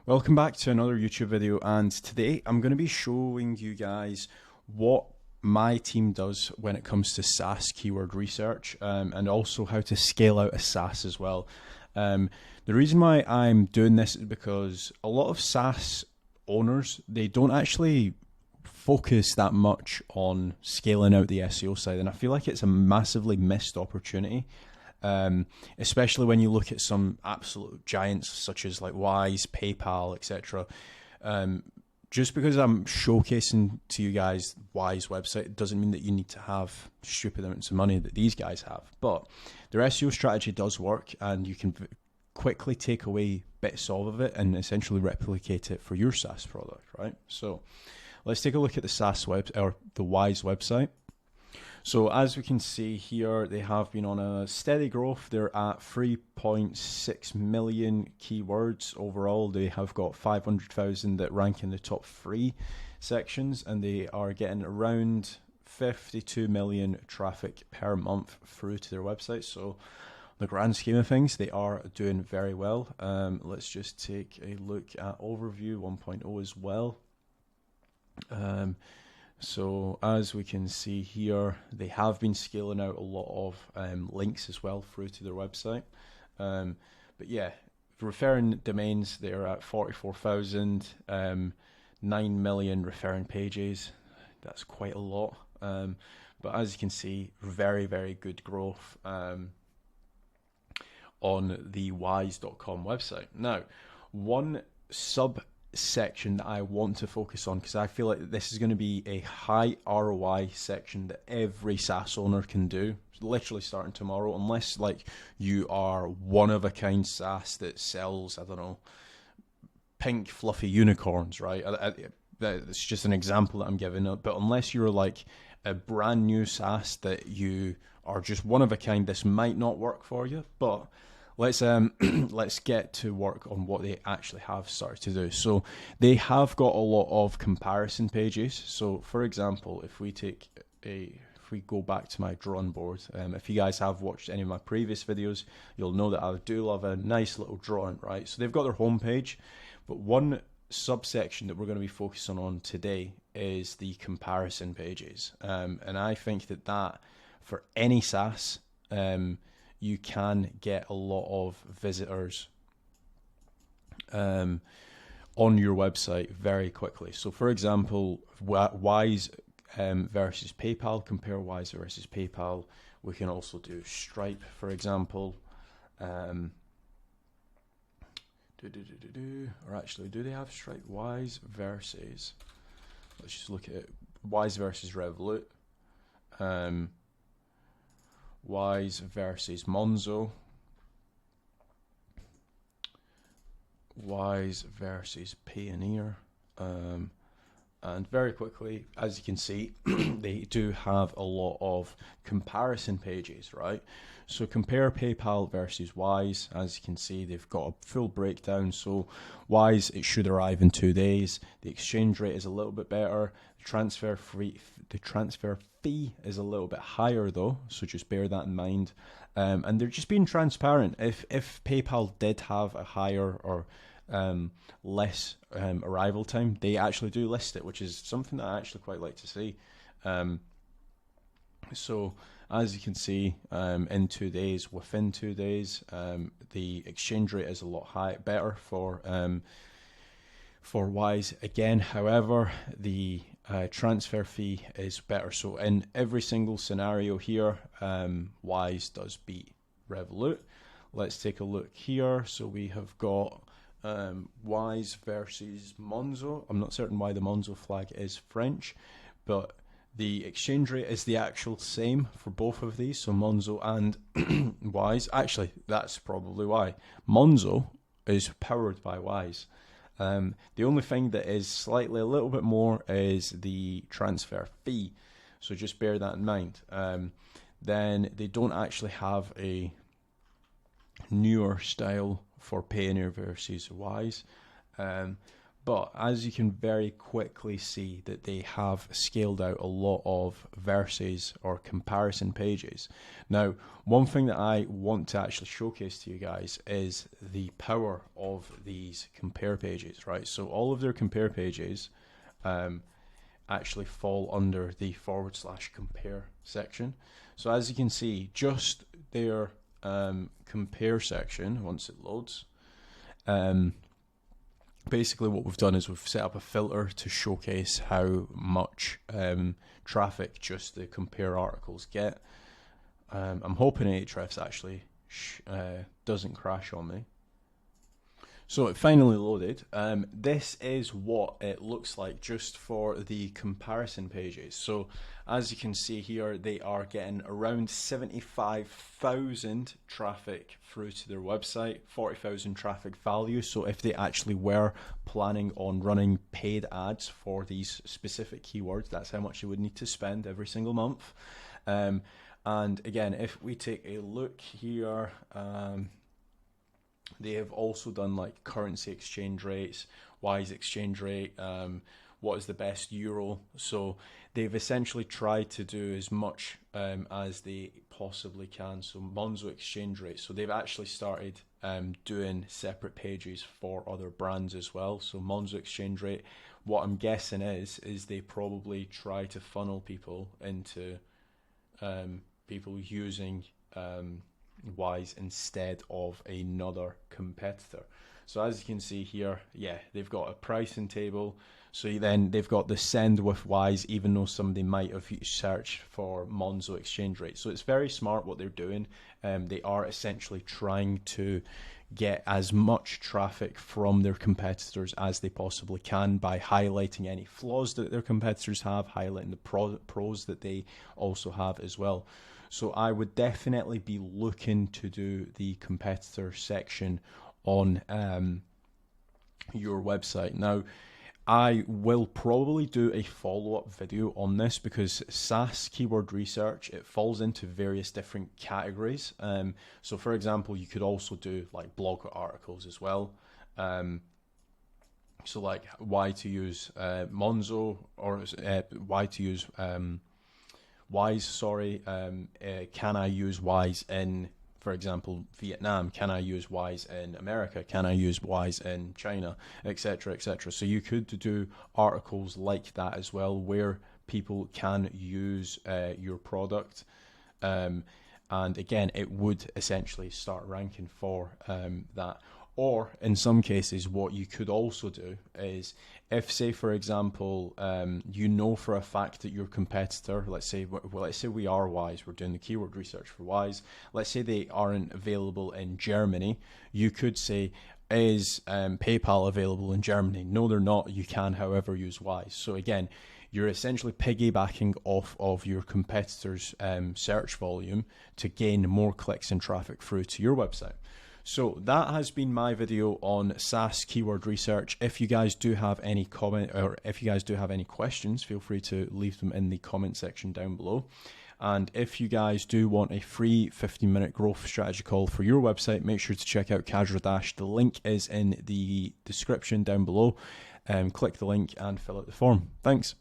Welcome back to another YouTube video, and today I'm going to be showing you guys what my team does when it comes to SaaS keyword research, and also how to scale out a SaaS as well. The reason why I'm doing this is because a lot of SaaS owners, they don't actually focus that much on scaling out the SEO side, and I feel like it's a massively missed opportunity. Especially when you look at some absolute giants such as like Wise, PayPal, etc. Just because I'm showcasing to you guys Wise website doesn't mean that you need to have stupid amounts of money that these guys have. But their SEO strategy does work, and you can quickly take away bits of it and essentially replicate it for your SaaS product, right? So let's take a look at the SaaS web or the Wise website. So as we can see here, they have been on a steady growth. They're at 3.6 million keywords overall. They have got 500,000 that rank in the top 3 sections, and they are getting around 52 million traffic per month through to their website. So the grand scheme of things, they are doing very well. Let's just take a look at overview 1.0 as well. So as we can see here, they have been scaling out a lot of links as well through to their website. But yeah, referring domains, they're at 44,000, 9 million referring pages. That's quite a lot. But as you can see, very, very good growth on the wise.com website. Now, one subsection that I want to focus on, because I feel like this is going to be a high ROI section that every SaaS owner can do, literally starting tomorrow, unless like you are one of a kind SaaS that sells, I don't know, pink fluffy unicorns, right? That's just an example that I'm giving, but unless you're like a brand new SaaS that you are just one of a kind, this might not work for you. But let's get to work on what they actually have started to do. So they have got a lot of comparison pages. So for example, if we go back to my drawing board, if you guys have watched any of my previous videos, you'll know that I do love a nice little drawing, right? So they've got their homepage, but one subsection that we're going to be focusing on today is the comparison pages. And I think that for any SaaS, you can get a lot of visitors on your website very quickly. So for example, Wise versus PayPal, compare Wise versus PayPal. We can also do Stripe, for example. Or actually, do they have Stripe? Wise versus, let's just look at it. Wise versus Revolut. Wise versus Monzo. Wise versus Payoneer. And very quickly, as you can see, they do have a lot of comparison pages, right? So compare PayPal versus Wise. As you can see, they've got a full breakdown. So Wise, it should arrive in 2 days. The exchange rate is a little bit better. The transfer fee is a little bit higher though, so just bear that in mind. And they're just being transparent. If PayPal did have a higher or less arrival time, they actually do list it, which is something that I actually quite like to see. So as you can see, in 2 days, within 2 days, the exchange rate is a lot better for Wise. Again, however, the transfer fee is better. So in every single scenario here, Wise does beat Revolut. Let's take a look here. So we have got Wise versus Monzo. I'm not certain why the Monzo flag is French, but the exchange rate is the actual same for both of these. So Monzo and Wise. Actually, that's probably why. Monzo is powered by Wise. The only thing that is slightly a little bit more is the transfer fee. So just bear that in mind. Then they don't actually have a newer style for Payoneer versus Wise. But as you can very quickly see that they have scaled out a lot of versus or comparison pages. Now, one thing that I want to actually showcase to you guys is the power of these compare pages, right? So all of their compare pages actually fall under the / compare section. So as you can see, just their compare section, once it loads, basically what we've done is we've set up a filter to showcase how much traffic just the compare articles get. I'm hoping Ahrefs actually doesn't crash on me. So it finally loaded. This is what it looks like just for the comparison pages. So as you can see here, they are getting around 75,000 traffic through to their website, 40,000 traffic value. So if they actually were planning on running paid ads for these specific keywords, that's how much they would need to spend every single month. And again, if we take a look here, they have also done like currency exchange rates, wise exchange rate, what is the best euro. So they've essentially tried to do as much as they possibly can. So Monzo exchange rate. So they've actually started doing separate pages for other brands as well. So Monzo exchange rate, what I'm guessing is they probably try to funnel people into people using Wise instead of another competitor. So as you can see here, yeah, they've got a pricing table. So then they've got the send with Wise, even though somebody might have searched for Monzo exchange rate. So it's very smart what they're doing. They are essentially trying to get as much traffic from their competitors as they possibly can by highlighting any flaws that their competitors have, highlighting the pros that they also have as well. So I would definitely be looking to do the competitor section on your website. Now, I will probably do a follow-up video on this because SaaS keyword research, it falls into various different categories. So for example, you could also do like blog articles as well. So like why to use Monzo or why to use Wise, sorry. Can I use Wise in, for example, Vietnam? Can I use Wise in America? Can I use Wise in China, etc., etc.? So you could do articles like that as well, where people can use your product, and again, it would essentially start ranking for that. Or in some cases, what you could also do is, if, say, for example, you know for a fact that your competitor, let's say we are Wise, we're doing the keyword research for Wise. Let's say they aren't available in Germany. You could say, is PayPal available in Germany? No, they're not. You can, however, use Wise. So again, you're essentially piggybacking off of your competitor's search volume to gain more clicks and traffic through to your website. So that has been my video on SaaS keyword research. If you guys do have any comment, or if you guys do have any questions, feel free to leave them in the comment section down below. And if you guys do want a free 15-minute growth strategy call for your website, make sure to check out Casual Dash. The link is in the description down below. Click the link and fill out the form. Thanks.